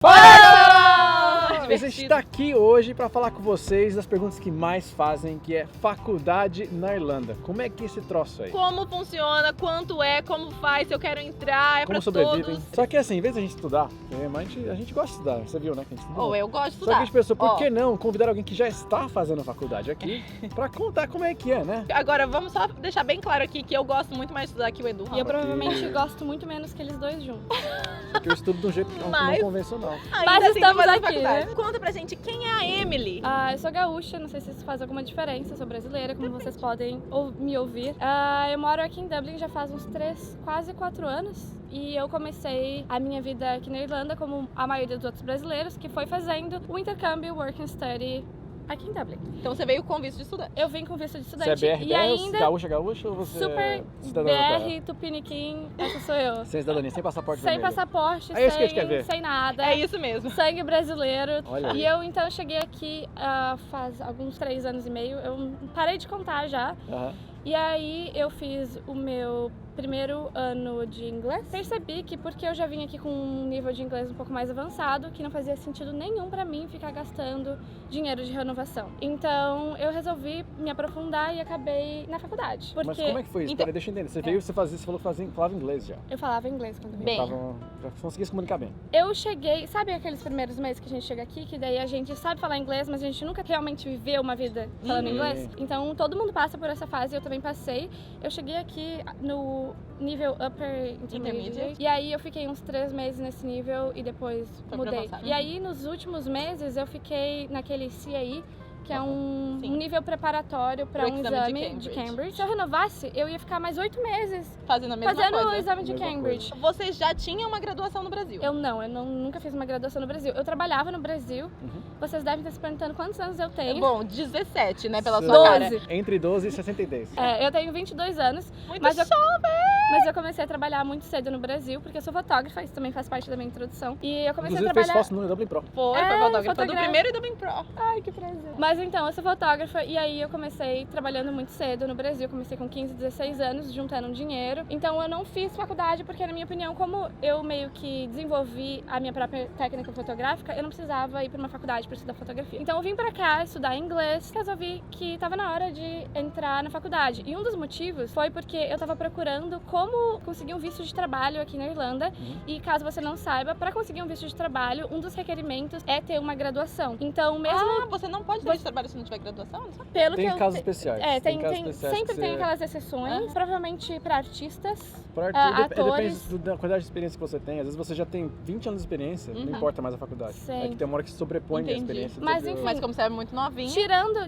A gente está aqui hoje para falar com vocês das perguntas que mais fazem, que é faculdade na Irlanda. Como é que é esse troço aí? Como funciona, quanto é, como faz, se eu quero entrar, é Como pra sobrevivem? todos. Só que assim, em vez de a gente estudar, a gente gosta de estudar, você viu, né? Que a gente estuda. Ou eu gosto de Só que estudar. a gente pensou, por que não convidar alguém que já está fazendo faculdade aqui para contar como é que é, né? Agora, vamos só deixar bem claro aqui que eu gosto muito mais de estudar que o Edu. E eu provavelmente gosto muito menos que eles dois juntos. Porque eu estudo de um jeito não Mas- convencional. Ainda Mas assim, estamos tô fazendo aqui, faculdade. né? Conta pra gente quem é a Emily. Eu sou gaúcha, não sei se isso faz alguma diferença, sou brasileira, como vocês podem me ouvir. Eu moro aqui em Dublin já faz uns 3, quase 4 anos. E eu comecei a minha vida aqui na Irlanda, como a maioria dos outros brasileiros, que foi fazendo o intercâmbio Work and Study aqui em Dublin. Então você veio com visto de estudante. Eu vim com visto de Você estudante é BR10, e ainda gaúcha ou você super é cidadã europeia? BR, Tupiniquim, essa sou eu. Sem cidadania, sem passaporte Sem vermelho. passaporte, É isso que a gente quer ver. sem nada. É isso mesmo. Sangue brasileiro. Olha aí. E eu então cheguei aqui faz alguns 3 anos e meio. Eu parei de contar já. Aham. E aí eu fiz o meu primeiro ano de inglês. Percebi que porque eu já vim aqui com um nível de inglês um pouco mais avançado, que não fazia sentido nenhum pra mim ficar gastando dinheiro de renovação. Então eu resolvi me aprofundar e acabei na faculdade. Porque Mas como é que foi isso? Então- Peraí, deixa eu entender. Você veio, você falou que falava inglês já. eu falava inglês quando vim. Bem. Já conseguia se comunicar bem. Eu cheguei, sabe aqueles primeiros meses que a gente chega aqui, que daí a gente sabe falar inglês, mas a gente nunca realmente viveu uma vida falando Uhum. inglês? Então todo mundo passa por essa fase, eu também passei. Eu cheguei aqui no nível upper intermediate. E aí eu fiquei uns 3 meses nesse nível e depois Foi pra mudei. avançar. E aí nos últimos meses eu fiquei naquele CAE, que é um Sim. nível preparatório para Pro um exame de exame de Cambridge. Cambridge. Se eu renovasse, eu ia ficar mais 8 meses Fazendo a mesma fazendo o coisa. exame de Mesma Cambridge. Você já tinha uma graduação no Brasil? Eu nunca fiz uma graduação no Brasil. Eu trabalhava no Brasil. Uhum. Vocês devem estar se perguntando quantos anos eu tenho. Bom, 17, né, pela Sim. sua cara. 12. Entre 12 e 62. Eu tenho 22 anos, Muito mas eu, jovem! mas eu comecei a trabalhar muito cedo no Brasil, porque eu sou fotógrafa, isso também faz parte da minha introdução. E eu comecei Inclusive a fez trabalhar... foto no Dublin Pro. Foi É, fotógrafa do fotografa. primeiro e do Bem Pro. Ai, que prazer. Mas então, eu sou fotógrafa e aí eu comecei trabalhando muito cedo no Brasil. Comecei com 15, 16 anos, juntando dinheiro. Então eu não fiz faculdade porque, na minha opinião, como eu meio que desenvolvi a minha própria técnica fotográfica, eu não precisava ir para uma faculdade para estudar fotografia. Então eu vim para cá estudar inglês, resolvi que estava na hora de entrar na faculdade. E um dos motivos foi porque eu estava procurando como conseguir um visto de trabalho aqui na Irlanda. E caso você não saiba, para conseguir um visto de trabalho, um dos requerimentos é ter uma graduação. Então, mesmo Ah, você não pode ter esse trabalho se não tiver graduação? Não sabe? pelo Tem que eu casos especiais. tem, casos especiais sempre que tem você- aquelas exceções, Aham. provavelmente para artistas. Depende atores. da quantidade de experiência que você tem. Às vezes você já tem 20 anos de experiência, Uhum. não importa mais a faculdade. Sim. É que tem uma hora que se sobrepõe a Entendi. experiência. Mas, sobre o- enfim. Mas como você é muito novinha,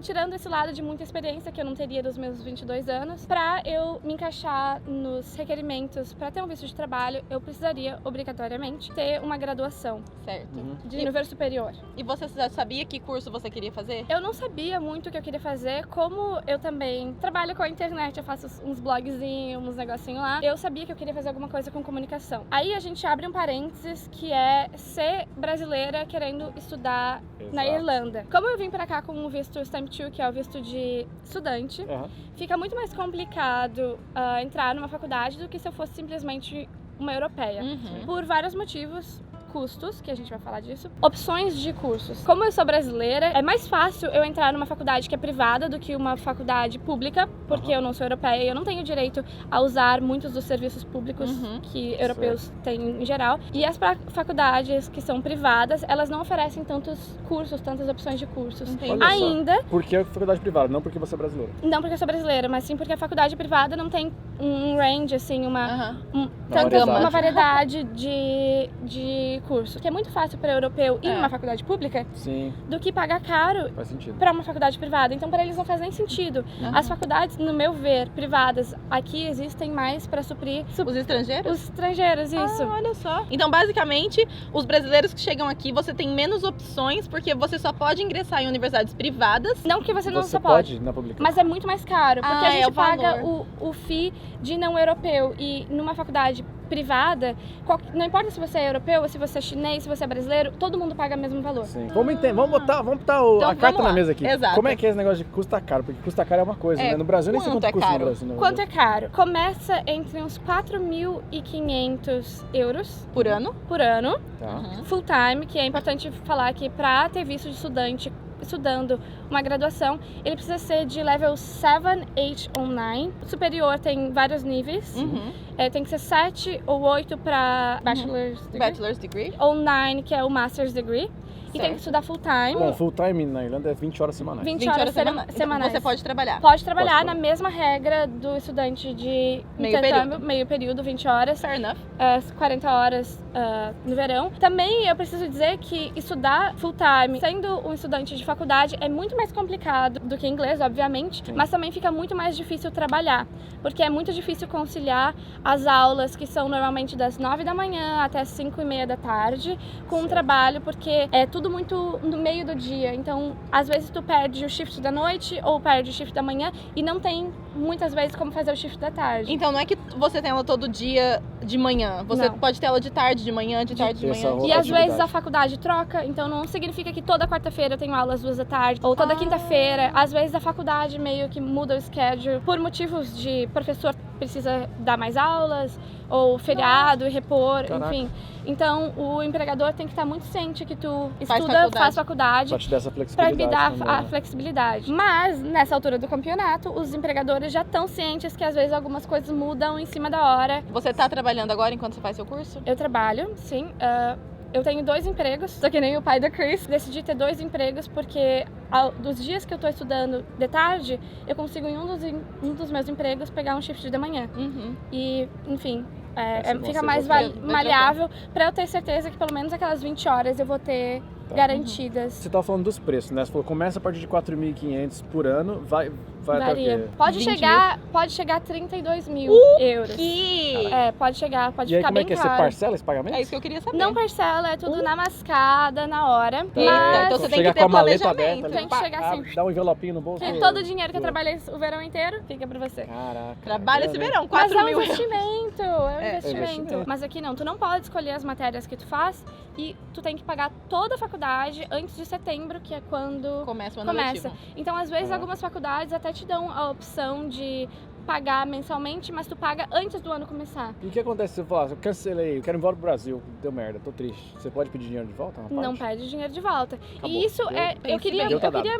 Tirando esse lado de muita experiência que eu não teria dos meus 22 anos, para eu me encaixar nos requerimentos para ter um visto de trabalho, eu precisaria obrigatoriamente ter uma graduação certo. Uhum. de nível superior. E você já sabia que curso você queria fazer? Eu não sabia muito o que eu queria fazer, como eu também trabalho com a internet, eu faço uns blogzinhos, uns negocinhos lá. Eu sabia que eu queria fazer alguma coisa com comunicação. Aí a gente abre um parênteses que é ser brasileira querendo estudar na Exato. Irlanda. Como eu vim pra cá com o visto Stamp 2, que é o visto de estudante, Aham. fica muito mais complicado entrar numa faculdade do que se eu fosse simplesmente uma europeia. Uhum. Por vários motivos. Custos, que a gente vai falar disso. Opções de cursos. Como eu sou brasileira, é mais fácil eu entrar numa faculdade que é privada do que uma faculdade pública, porque eu não sou europeia e eu não tenho direito a usar muitos dos serviços públicos Uhum. que europeus têm em geral. E as faculdades que são privadas, elas não oferecem tantos cursos, tantas opções de cursos. Entendi. Olha só. Ainda, Porque é faculdade privada, não porque você é brasileira. não porque eu sou brasileira, mas sim porque a faculdade privada não tem um range, assim, Aham. uma variedade de curso. Que é muito fácil para europeu ir numa faculdade pública Sim, do que pagar caro faz sentido. para uma faculdade privada. Então, para eles não faz nem sentido. Aham. As faculdades, no meu ver, privadas, aqui existem mais para suprir Os estrangeiros? os estrangeiros, isso. Ah, olha só. Então, basicamente, os brasileiros que chegam aqui, você tem menos opções, porque você só pode ingressar em universidades privadas. Não que você não Você só pode. pode ir na pública. Mas é muito mais caro, porque Ah, a gente é o paga valor. o FII de não europeu e numa faculdade privada, não importa se você é europeu, se você é chinês, se você é brasileiro, todo mundo paga o mesmo valor. Sim. Vamos botar Então, a carta vamos na lá. mesa aqui. Exato. Como é que é esse negócio de custa caro? Porque custa caro é uma coisa, É, né? No Brasil nem sei quanto quanto é custa caro? no Brasil. Quanto é caro? Começa entre uns 4.500 euros Por ano? por ano, Tá. Uhum. full time, que é importante falar que para ter visto de estudante estudando uma graduação, ele precisa ser de level 7, 8 ou 9. O superior tem vários níveis. Uhum. Tem que ser 7 ou 8 para bachelor's degree. Bachelor's degree. Ou 9, que é o master's degree. E tem Certo. que estudar full time. Bom, full time na Irlanda é 20 horas semanais. 20 horas semanais. Então, você pode trabalhar. Pode trabalhar Pode na mesma regra do estudante de Meio intercâmbio, período. meio período, 20 horas. Fair enough. 40 horas no verão. Também eu preciso dizer que estudar full time, sendo um estudante de faculdade, é muito mais complicado do que inglês, obviamente, Sim. mas também fica muito mais difícil trabalhar, porque é muito difícil conciliar as aulas que são normalmente das 9 da manhã até 5:30 da tarde com um Certo. trabalho, porque é tudo muito no meio do dia. Então, às vezes tu perde o shift da noite ou perde o shift da manhã e não tem muitas vezes como fazer o shift da tarde. Então não é que você tem aula todo dia de manhã. Você Não. pode ter aula de tarde, de manhã, de tarde, de essa manhã. E às atividade. vezes a faculdade troca, então não significa que toda quarta-feira eu tenho aula às 2 da tarde, ou toda Ah. quinta-feira. Às vezes a faculdade meio que muda o schedule por motivos de professor precisa dar mais aulas, ou feriado e repor, Caraca. enfim. Então o empregador tem que estar muito ciente que tu Faz estuda, faculdade. faz faculdade. Pra te dar essa Pra flexibilidade. me dar também, a né? flexibilidade. Mas, nessa altura do campeonato, os empregadores já estão cientes que às vezes algumas coisas mudam em cima da hora. Você tá trabalhando agora enquanto você faz seu curso? Eu trabalho, sim. Eu tenho 2 empregos, sou que nem o pai da Chris. Decidi ter 2 empregos porque dos dias que eu tô estudando de tarde, eu consigo em um dos meus empregos pegar um shift de manhã. Uhum. E, enfim, Essa vão fica ser mais vocês. maleável pra eu ter certeza que pelo menos aquelas 20 horas eu vou ter Tá. garantidas. Você tava falando dos preços, né? Você falou começa a partir de 4.500 por ano, vai até o Varia. quê? Pode 20 chegar a 32 mil euros. Que... Pode chegar, pode E aí ficar como é bem que é? Você caro. parcela esse pagamento? É isso que eu queria saber. Não parcela, é tudo na mascada, na hora. Eita, Mas então você tem chega que com a ter maleta planejamento. aberta, Tem que chegar assim. Dá um envelopinho no bolso. todo o dinheiro que eu do- trabalhei o verão inteiro fica pra você. Caraca. Trabalha esse grana, hein? verão, Mas 4 é um mil euros. investimento, é um É investimento. investimento. Mas aqui não, tu não pode escolher as matérias que tu faz e tu tem que pagar toda a faculdade antes de setembro, que é quando Começa o ano começa. letivo. Então, às vezes, Ah. algumas faculdades até te dão a opção de pagar mensalmente, mas tu paga antes do ano começar. E o que acontece se eu falar, eu cancelei, eu quero ir embora pro Brasil, deu merda, tô triste. Você pode pedir dinheiro de volta? Uma Não parte? pede dinheiro de volta. Acabou. E isso é. Pense Eu queria, bem. eu Tá dado. queria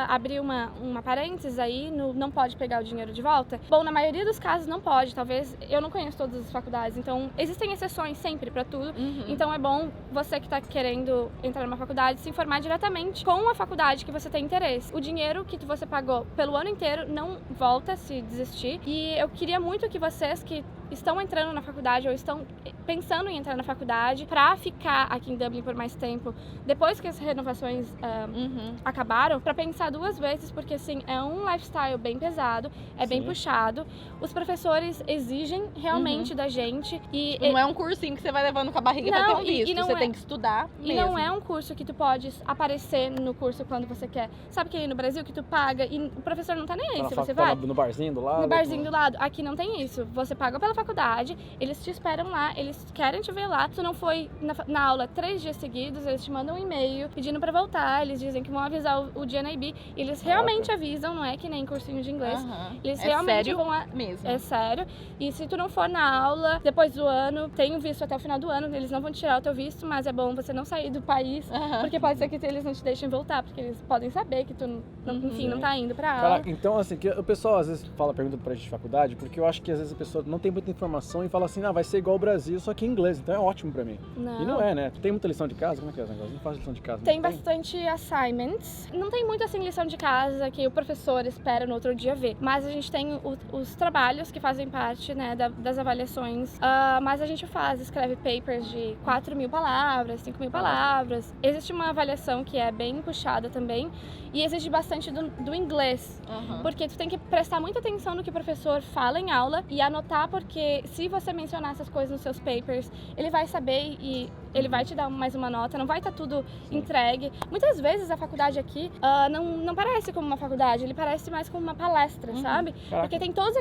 abrir uma parênteses aí, no não pode pegar o dinheiro de volta. Bom, na maioria dos casos não pode, talvez. Eu não conheço todas as faculdades, então existem exceções sempre pra tudo. Uhum. Então é bom você que tá querendo entrar numa faculdade se informar diretamente com a faculdade que você tem interesse. O dinheiro que você pagou pelo ano inteiro não volta se desistir. E eu queria muito que vocês que estão entrando na faculdade ou estão pensando em entrar na faculdade pra ficar aqui em Dublin por mais tempo, depois que as renovações Uhum. acabaram, pra pensar 2 vezes, porque assim, é um lifestyle bem pesado, é bem Sim. puxado. Os professores exigem realmente da gente e Não é um cursinho que você vai levando com a barriga pra ter Não, um e visto. não Você é- tem que estudar E mesmo. não é um curso que tu pode aparecer no curso quando você quer. Sabe que aí no Brasil que tu paga e o professor não tá nem aí se você vai. No barzinho do lado? No barzinho do lado. Aqui não tem isso. Você paga pela faculdade, eles te esperam lá, eles querem te ver lá. Se tu não foi na aula 3 dias seguidos, eles te mandam um e-mail pedindo pra voltar. Eles dizem que vão avisar o GNIB. Eles realmente avisam, não é que nem cursinho de inglês. Aham. Eles É realmente sério vão mesmo. É sério. E se tu não for na aula depois do ano, tem o visto até o final do ano, eles não vão te tirar o teu visto, mas é bom você não sair do país. Aham. Porque pode ser que eles não te deixem voltar, porque eles podem saber que tu, enfim, não tá indo pra aula. Caraca, então assim, que o pessoal às vezes pergunta pra gente de faculdade, porque eu acho que às vezes a pessoa não tem muita informação e fala assim, vai ser igual o Brasil, só que em inglês, então é ótimo pra mim. Não. E não é, né? Tem muita lição de casa? Como é que é esse negócio? Não faz lição de casa? Tem não bastante assignments. Não tem muito assim lição de casa que o professor espera no outro dia ver. Mas a gente tem os trabalhos que fazem parte, né, das avaliações. Mas a gente escreve papers de 4.000 palavras, 5.000 palavras. Existe uma avaliação que é bem puxada também. E exige bastante do inglês. Aham. Porque tu tem que prestar muita atenção no que o professor fala em aula e anotar porque porque se você mencionar essas coisas nos seus papers, ele vai saber e ele vai te dar mais uma nota, não vai estar tudo entregue. Muitas vezes a faculdade aqui não parece como uma faculdade, ele parece mais como uma palestra, sabe? Caraca. Porque tem todos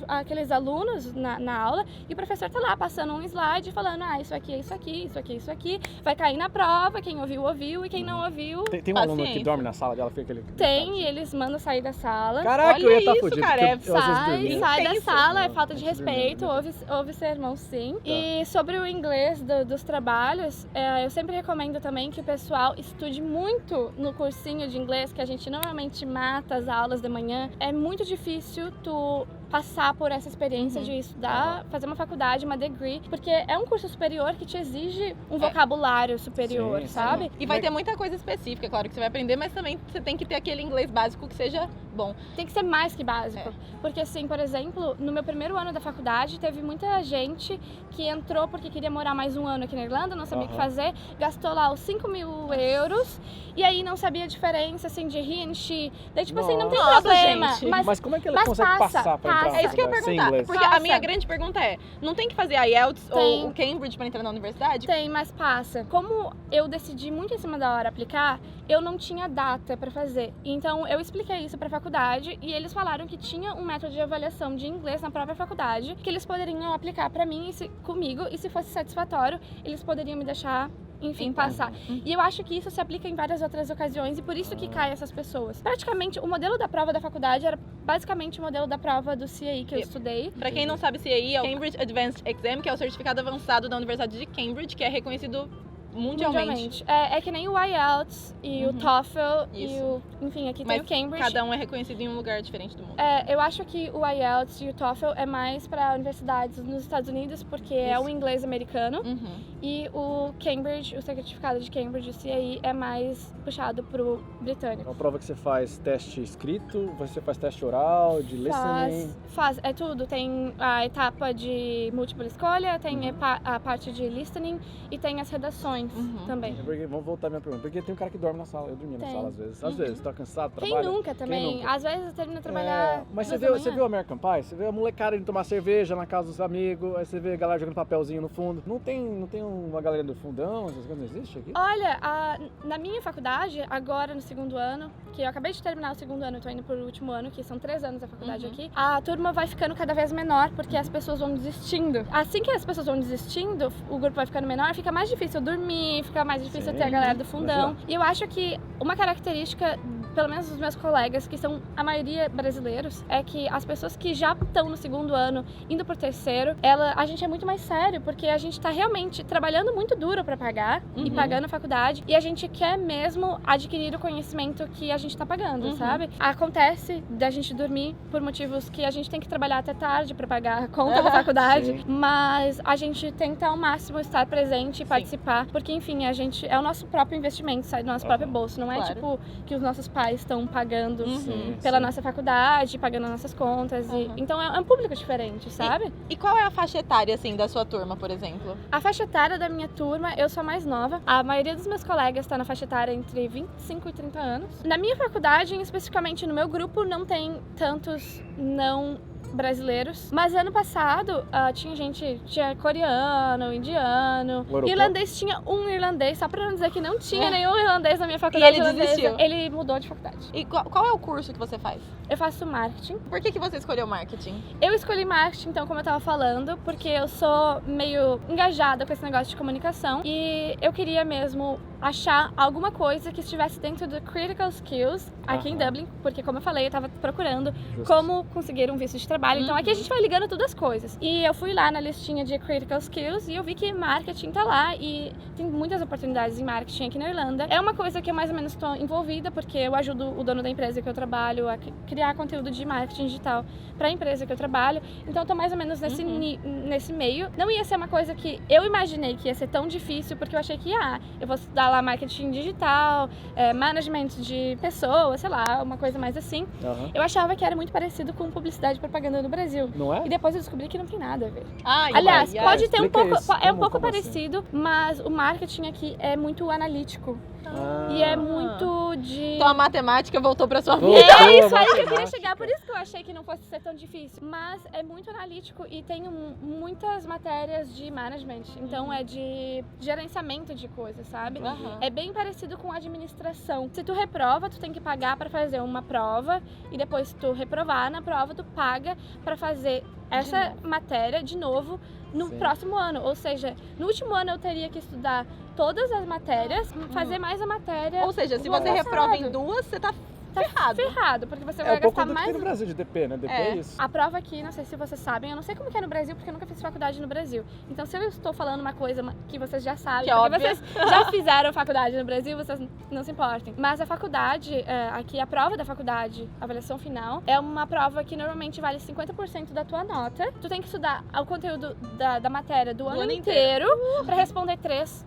aqueles alunos na aula e o professor tá lá passando um slide falando, isso aqui é isso aqui, isso aqui é isso aqui, vai cair na prova, quem ouviu, ouviu e quem não ouviu... Tem um aluno que Paciência. dorme na sala dela, fica aquele... Tem, e eles mandam sair da sala. Caraca, eu ia estar Olha isso, fudido. cara, porque eu às vezes dormia. Sai da Intenso. sala, é Não, falta de antes de respeito, dormir. ouve sermão sim. E sobre o inglês dos trabalhos, eu sempre recomendo também que o pessoal estude muito no cursinho de inglês, que a gente normalmente mata as aulas de manhã. É muito difícil tu passar por essa experiência de estudar, fazer uma faculdade, uma degree, porque é um curso superior que te exige um vocabulário superior, Sim, sim. sabe? E vai ter muita coisa específica, claro, que você vai aprender, mas também você tem que ter aquele inglês básico que seja bom. Tem que ser mais que básico. Porque, assim, por exemplo, no meu primeiro ano da faculdade, teve muita gente que entrou porque queria morar mais um ano aqui na Irlanda, não sabia o que fazer, gastou lá os 5.000 euros e aí não sabia a diferença, assim, de he and she. Daí, tipo assim, não tem Nossa, problema. gente. Mas como é que ele mas consegue passa, passar pra entrar na É isso que eu ia faculdade sem perguntar. inglês? Porque a Passa. minha grande pergunta é, não tem que fazer IELTS Tem. ou o Cambridge pra entrar na universidade? Tem, mas passa. Como eu decidi muito em cima da hora aplicar, eu não tinha data pra fazer. Então, eu expliquei isso pra faculdade e eles falaram que tinha um método de avaliação de inglês na própria faculdade, que eles poderiam aplicar pra mim comigo, e se fosse satisfatório, eles poderiam me deixar, enfim, passar. E eu acho que isso se aplica em várias outras ocasiões e por isso que cai essas pessoas. Praticamente, o modelo da prova da faculdade era basicamente o modelo da prova do CAE que eu estudei. Pra quem não sabe, CAE é o Cambridge Advanced Exam, que é o certificado avançado da Universidade de Cambridge, que é reconhecido mundialmente. É que nem o IELTS e o TOEFL e Isso. o... Enfim, aqui Mas tem o Cambridge. cada um é reconhecido em um lugar diferente do mundo. Eu acho que o IELTS e o TOEFL é mais para universidades nos Estados Unidos, porque é o inglês americano. E o Cambridge, o certificado de Cambridge, o CAE, é mais puxado pro britânico. É uma prova que você faz teste escrito, você faz teste oral, de listening. Faz, é tudo. Tem a etapa de múltipla escolha, tem a parte de listening e tem as redações também. Vamos voltar à minha pergunta. Porque tem um cara que dorme na sala, eu dormia na Tem. sala às vezes. Às vezes, tá cansado, Quem trabalha. nunca também? nunca? Às vezes termina de trabalhar. Mas duas você da viu manhã. American Pie? Você vê a molecada indo tomar cerveja na casa dos amigos, aí você vê a galera jogando papelzinho no fundo. Não tem uma galera do fundão, essas coisas não existe aqui? Olha, na minha faculdade, agora no segundo ano, que eu acabei de terminar o segundo ano, eu tô indo pro último ano, que são 3 anos da faculdade aqui, a turma vai ficando cada vez menor, porque as pessoas vão desistindo. Assim que as pessoas vão desistindo, o grupo vai ficando menor, fica mais difícil dormir, fica mais difícil ter a galera do fundão. E eu acho que uma característica, pelo menos dos meus colegas, que são a maioria brasileiros, é que as pessoas que já estão no segundo ano, indo pro terceiro, a gente é muito mais sério, porque a gente tá realmente trabalhando muito duro pra pagar e pagando a faculdade, e a gente quer mesmo adquirir o conhecimento que a gente tá pagando, sabe? Acontece da gente dormir por motivos que a gente tem que trabalhar até tarde pra pagar a conta da faculdade, mas a gente tenta ao máximo estar presente e participar, porque enfim, a gente é o nosso próprio investimento, sai do nosso próprio bolso, não é Claro. tipo que os nossos pais estão pagando pela nossa faculdade, pagando as nossas contas, então é um público diferente, sabe? E qual é a faixa etária, assim, da sua turma, por exemplo? A faixa etária da minha turma, eu sou a mais nova. A maioria dos meus colegas está na faixa etária entre 25 e 30 anos. Na minha faculdade, especificamente no meu grupo, não tem tantos não brasileiros. Mas ano passado, tinha coreano, indiano, Europeu? irlandês, tinha um irlandês, só pra não dizer que não tinha nenhum irlandês na minha faculdade. ele irlandesa. desistiu? Ele mudou de faculdade. E qual é o curso que você faz? Eu faço marketing. Por que você escolheu marketing? Eu escolhi marketing, então, como eu tava falando, porque eu sou meio engajada com esse negócio de comunicação e eu queria mesmo achar alguma coisa que estivesse dentro do Critical Skills aqui em Dublin, porque, como eu falei, eu tava procurando como conseguir um visto de trabalho, então aqui a gente vai ligando todas as coisas. E eu fui lá na listinha de Critical Skills e eu vi que marketing tá lá e tem muitas oportunidades em marketing aqui na Irlanda. É uma coisa que eu mais ou menos estou envolvida, porque eu ajudo o dono da empresa que eu trabalho a criar conteúdo de marketing digital para a empresa que eu trabalho, então eu tô mais ou menos nesse meio. Não ia ser uma coisa que eu imaginei que ia ser tão difícil, porque eu achei que, eu vou estudar lá marketing digital, management de pessoas, sei lá, uma coisa mais assim. Eu achava que era muito parecido com publicidade e propaganda no Brasil. Não é? E depois eu descobri que não tem nada a ver. Aliás, Pode ter um explica pouco, isso. é um Como pouco assim? parecido, mas o marketing aqui é muito analítico. E é muito de... Então a matemática voltou pra sua Voltou. vida. É isso aí que eu queria matemática. chegar, por isso que eu achei que não fosse ser tão difícil. Mas é muito analítico e tem muitas matérias de management, então é de gerenciamento de coisas, sabe? Aham. É bem parecido com administração. Se tu reprova, tu tem que pagar pra fazer uma prova e depois se tu reprovar na prova, tu paga pra fazer essa matéria de novo no Sim. próximo ano. Ou seja, no último ano eu teria que estudar todas as matérias, fazer mais a matéria. Ou seja, se do você ano reprova em passado. 2, você tá ferrado. Ferrado, porque você É vai um pouco gastar do que mais. tem no Brasil de DP, né? DP é isso. A prova aqui, não sei se vocês sabem, eu não sei como que é no Brasil, porque eu nunca fiz faculdade no Brasil. Então, se eu estou falando uma coisa que vocês já sabem, Que é porque óbvia. vocês já fizeram faculdade no Brasil, vocês não se importem. Mas a faculdade, aqui a prova da faculdade, a avaliação final, é uma prova que normalmente vale 50% da tua nota. Tu tem que estudar o conteúdo da matéria do ano inteiro para responder três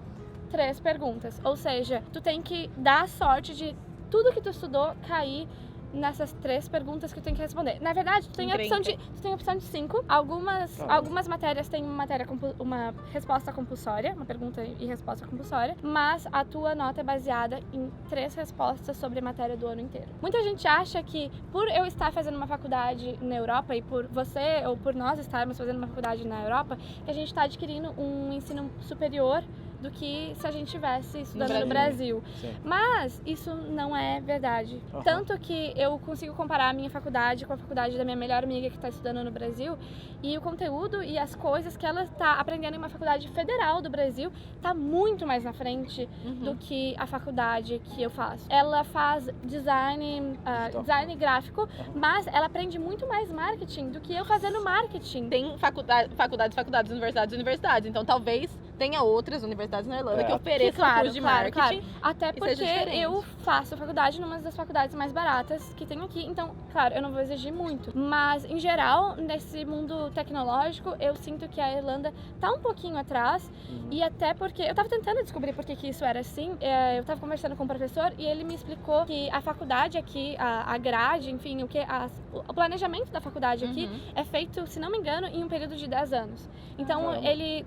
perguntas. Ou seja, tu tem que dar a sorte de tudo que tu estudou cair nessas 3 perguntas que tu tem que responder. Na verdade, tu tem a opção de 5. Algumas matérias têm uma resposta compulsória, uma pergunta e resposta compulsória, mas a tua nota é baseada em 3 respostas sobre a matéria do ano inteiro. Muita gente acha que por eu estar fazendo uma faculdade na Europa e por você ou por nós estarmos fazendo uma faculdade na Europa, que a gente está adquirindo um ensino superior do que se a gente estivesse estudando no Brasil. Sim. Mas isso não é verdade. Uhum. Tanto que eu consigo comparar a minha faculdade com a faculdade da minha melhor amiga que está estudando no Brasil, e o conteúdo e as coisas que ela está aprendendo em uma faculdade federal do Brasil está muito mais na frente do que a faculdade que eu faço. Ela faz design gráfico, mas ela aprende muito mais marketing do que eu fazendo marketing. Tem faculdades, universidades. Então talvez tenha outras universidades na Irlanda que ofereçam curso de marketing. Claro. Até porque diferente. eu faço faculdade numa das faculdades mais baratas que tem aqui. Então, claro, eu não vou exigir muito. Mas, em geral, nesse mundo tecnológico, eu sinto que a Irlanda tá um pouquinho atrás. E até porque eu tava tentando descobrir por que isso era assim. Eu tava conversando com um professor e ele me explicou que a faculdade aqui, a grade, enfim, o planejamento da faculdade aqui é feito, se não me engano, em um período de 10 anos. Então,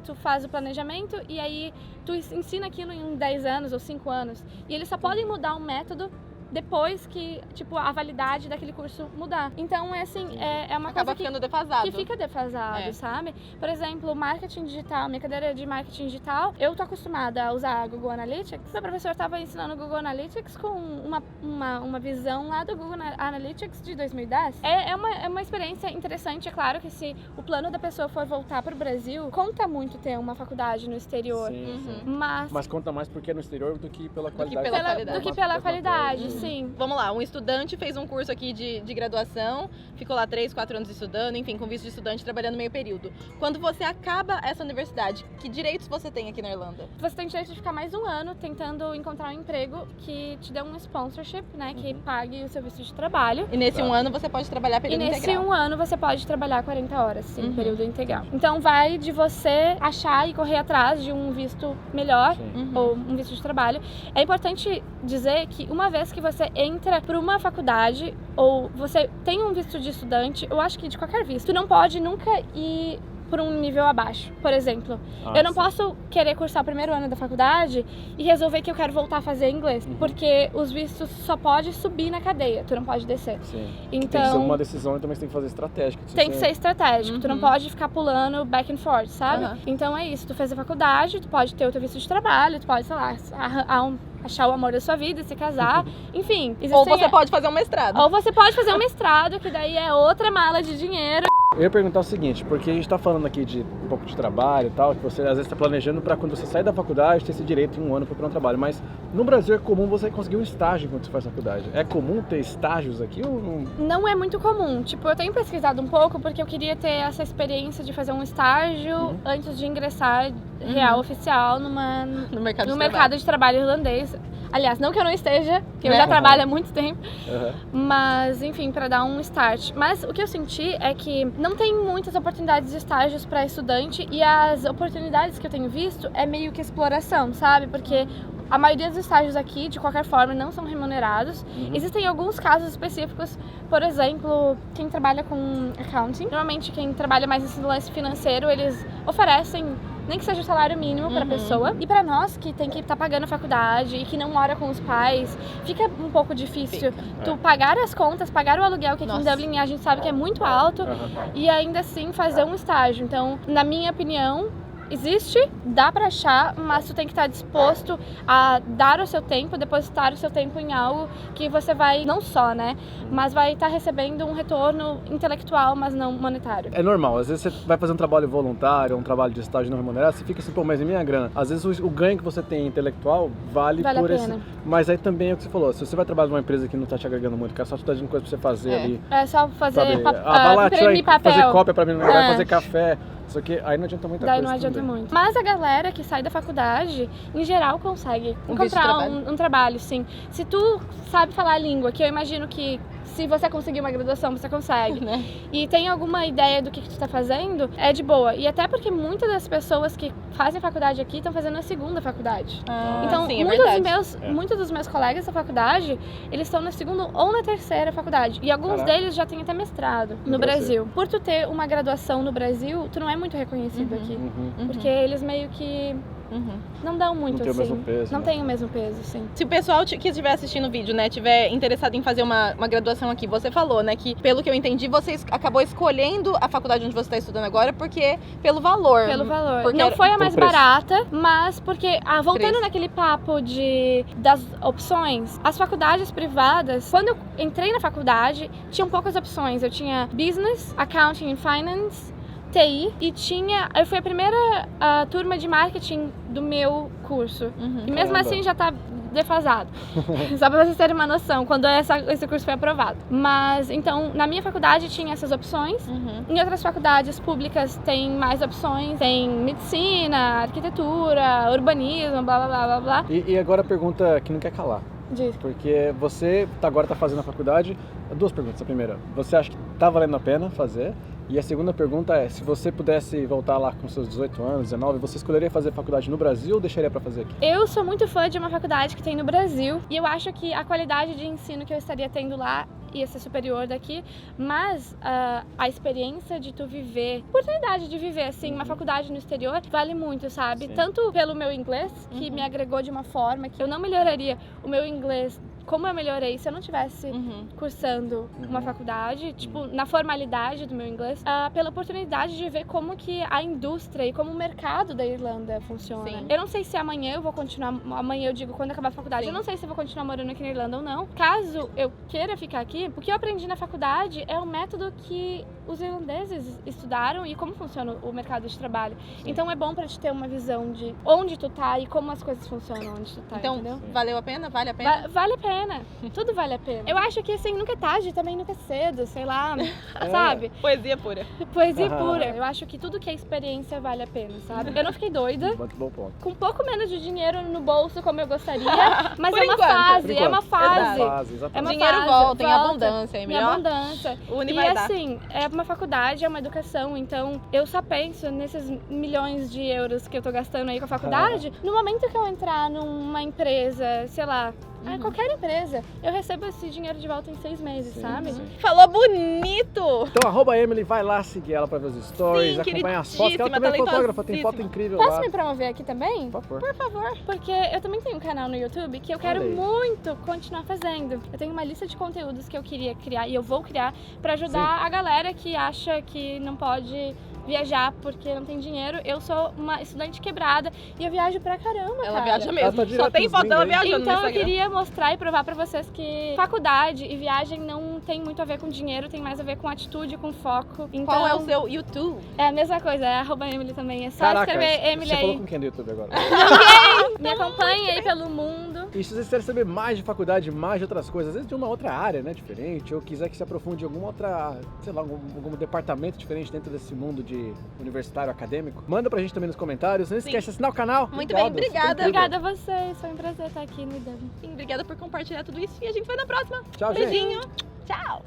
tu faz o planejamento e aí tu ensina aquilo em 10 anos ou 5 anos. E eles só podem mudar o método depois que, tipo, a validade daquele curso mudar. Então, é assim, é uma Acaba coisa ficando defasado. que fica defasado, sabe? Por exemplo, marketing digital, minha cadeira de marketing digital, eu tô acostumada a usar Google Analytics. Meu professor estava ensinando Google Analytics com uma visão lá do Google Analytics de 2010. É uma experiência interessante, é claro que se o plano da pessoa for voltar pro Brasil, conta muito ter uma faculdade no exterior. Sim. Mas conta mais porque é no exterior do que pela qualidade. pela do que pela qualidade, sim. Vamos lá, um estudante fez um curso aqui de graduação, ficou lá 3, 4 anos estudando, enfim, com visto de estudante, trabalhando meio período. Quando você acaba essa universidade, que direitos você tem aqui na Irlanda? Você tem direito de ficar mais um ano tentando encontrar um emprego que te dê um sponsorship, né, que pague o seu visto de trabalho. E nesse um ano você pode trabalhar período E nesse integral. um ano você pode trabalhar 40 horas, sim, período integral. Então vai de você achar e correr atrás de um visto melhor, ou um visto de trabalho. É importante dizer que uma vez que você entra para uma faculdade ou você tem um visto de estudante, eu acho que de qualquer visto, tu não pode nunca ir por um nível abaixo. Por exemplo, eu não posso querer cursar o primeiro ano da faculdade e resolver que eu quero voltar a fazer inglês, porque os vistos só pode subir na cadeia, tu não pode descer. Sim. Então, tem que ser uma decisão e também você tem que fazer estratégica. Tem que ser estratégico, tu não pode ficar pulando back and forth, sabe? Então é isso, tu fez a faculdade, tu pode ter o teu visto de trabalho, tu pode, sei lá, achar o amor da sua vida, se casar, enfim. Ou você pode fazer um mestrado. Ou você pode fazer um mestrado, que daí é outra mala de dinheiro. Eu ia perguntar o seguinte, porque a gente tá falando aqui de um pouco de trabalho e tal, que você às vezes tá planejando para quando você sair da faculdade ter esse direito em um ano para procurar um trabalho, mas no Brasil é comum você conseguir um estágio enquanto você faz faculdade. É comum ter estágios aqui ou não? Não é muito comum. Tipo, eu tenho pesquisado um pouco porque eu queria ter essa experiência de fazer um estágio antes de ingressar real, oficial, no mercado de trabalho irlandês. Aliás, não que eu não esteja, que eu já trabalho há muito tempo, mas enfim, para dar um start. Mas o que eu senti é que não tem muitas oportunidades de estágios para estudante e as oportunidades que eu tenho visto é meio que exploração, sabe? Porque a maioria dos estágios aqui, de qualquer forma, não são remunerados. Existem alguns casos específicos, por exemplo, quem trabalha com accounting. Normalmente quem trabalha mais nesse lance financeiro, eles oferecem nem que seja o salário mínimo pra pessoa. E pra nós que tem que estar pagando a faculdade e que não mora com os pais, fica um pouco difícil tu pagar as contas, pagar o aluguel, que aqui em Dublin a gente sabe que é muito alto, e ainda assim fazer um estágio. Então, na minha opinião, existe, dá pra achar, mas tu tem que estar disposto a dar o seu tempo, depositar o seu tempo em algo que você vai, não só, né, mas vai estar recebendo um retorno intelectual, mas não monetário. É normal, às vezes você vai fazer um trabalho voluntário, um trabalho de estágio não remunerado, você fica assim, pô, mas é minha grana. Às vezes o ganho que você tem intelectual vale por a esse... pena. Mas aí também é o que você falou, se você vai trabalhar numa empresa que não tá te agregando muito, que é só te dando coisa pra você fazer ali. É só fazer vai lá, imprimir papel. fazer cópia pra mim, vai fazer café. Isso aqui, aí não adianta muita Daí coisa. não adianta também. muito. Mas a galera que sai da faculdade, em geral, consegue Um visto de encontrar trabalho? um trabalho, sim. Se tu sabe falar a língua, que eu imagino que se você conseguir uma graduação, você consegue. Né? E tem alguma ideia do que tu tá fazendo, é de boa. E até porque muitas das pessoas que fazem faculdade aqui estão fazendo a segunda faculdade. Então, sim, é verdade. muitos dos meus colegas da faculdade, eles estão na segunda ou na terceira faculdade. E alguns deles já têm até mestrado no Brasil. Por tu ter uma graduação no Brasil, tu não é muito reconhecido aqui. Porque eles meio que não dão muito, não tem assim. o mesmo peso, não né? tem o mesmo peso, sim. Se o pessoal que estiver assistindo o vídeo, né, tiver interessado em fazer uma graduação aqui, você falou, né, que pelo que eu entendi, você acabou escolhendo a faculdade onde você está estudando agora porque pelo valor. Pelo valor. Porque não foi a pelo mais preço. barata, mas porque, voltando Preço. naquele papo das opções, as faculdades privadas, quando eu entrei na faculdade, tinham poucas opções. Eu tinha Business, Accounting and Finance, TI, e eu fui a primeira turma de marketing do meu curso. E mesmo Caramba. assim já tá defasado. Só pra vocês terem uma noção, quando esse curso foi aprovado. Mas, então, na minha faculdade tinha essas opções. Em outras faculdades públicas tem mais opções. Tem medicina, arquitetura, urbanismo, blá, blá, blá, blá, blá. E agora a pergunta que não quer calar. Diz. Porque você agora tá fazendo a faculdade. Duas perguntas. A primeira, você acha que tá valendo a pena fazer? E a segunda pergunta é, se você pudesse voltar lá com seus 18 anos, 19, você escolheria fazer faculdade no Brasil ou deixaria pra fazer aqui? Eu sou muito fã de uma faculdade que tem no Brasil e eu acho que a qualidade de ensino que eu estaria tendo lá ia ser superior daqui, mas a experiência de tu viver, oportunidade de viver, assim, uma faculdade no exterior vale muito, sabe? Sim. Tanto pelo meu inglês, que me agregou de uma forma que eu não melhoraria o meu inglês como eu melhorei se eu não tivesse cursando uma faculdade, tipo, na formalidade do meu inglês, pela oportunidade de ver como que a indústria e como o mercado da Irlanda funciona. Sim. Eu não sei se amanhã eu vou continuar, amanhã eu digo quando acabar a faculdade, eu não sei se eu vou continuar morando aqui na Irlanda ou não. Caso eu queira ficar aqui, o que eu aprendi na faculdade é o método que os irlandeses estudaram e como funciona o mercado de trabalho. Então é bom pra te ter uma visão de onde tu tá e como as coisas funcionam onde tu tá, Então, entendeu? valeu a pena? Vale a pena? Vale a pena. Tudo vale a pena. Eu acho que assim, nunca é tarde, também nunca é cedo, sei lá, sabe? Poesia pura. Poesia pura. Eu acho que tudo que é experiência vale a pena, sabe? Eu não fiquei doida, Muito bom ponto. com um pouco menos de dinheiro no bolso como eu gostaria, mas Por é uma enquanto. fase, Por é uma enquanto. fase. Exatamente. É uma Dinheiro fase, volta, em abundância, em melhor. abundância. Une E vai dar. assim, é uma faculdade, é uma educação, então eu só penso nesses milhões de euros que eu tô gastando aí com a faculdade, no momento que eu entrar numa empresa, sei lá, qualquer empresa, eu recebo esse dinheiro de volta em 6 meses, sabe? sim. Falou bonito! Então, @ Emily, vai lá seguir ela pra ver os stories, Sim, acompanhar as fotos, que ela também é fotógrafa, tem foto incrível Posso lá. me promover aqui também? Por favor. Por favor. Porque eu também tenho um canal no YouTube que eu quero Olha aí. muito continuar fazendo. Eu tenho uma lista de conteúdos que eu queria criar e eu vou criar pra ajudar a galera que acha que não pode viajar porque não tem dinheiro. Eu sou uma estudante quebrada e eu viajo pra caramba, Ela cara. viaja Ela mesmo. tá direto Só tem nos foto dela gringos aí. viajando no Então eu Instagram. queria mostrar e provar pra vocês que faculdade e viagem não tem muito a ver com dinheiro, tem mais a ver com atitude, com foco. Então, Qual é o seu YouTube? É a mesma coisa, é @Emily também. É só Caraca, escrever Emily você falou aí. com quem do YouTube agora? Me acompanhe aí pelo mundo. E se vocês quiserem saber mais de faculdade, mais de outras coisas, às vezes de uma outra área, né, diferente, ou quiser que se aprofunde em alguma outra, sei lá, algum departamento diferente dentro desse mundo de universitário, acadêmico, manda pra gente também nos comentários. Não esquece de assinar o canal. Muito bem, obrigada. Foi incrível. Obrigada a vocês, foi um prazer estar aqui no Dublin. Obrigada por compartilhar tudo isso e a gente vai na próxima. Tchau, gente. Beijinho. Tchau.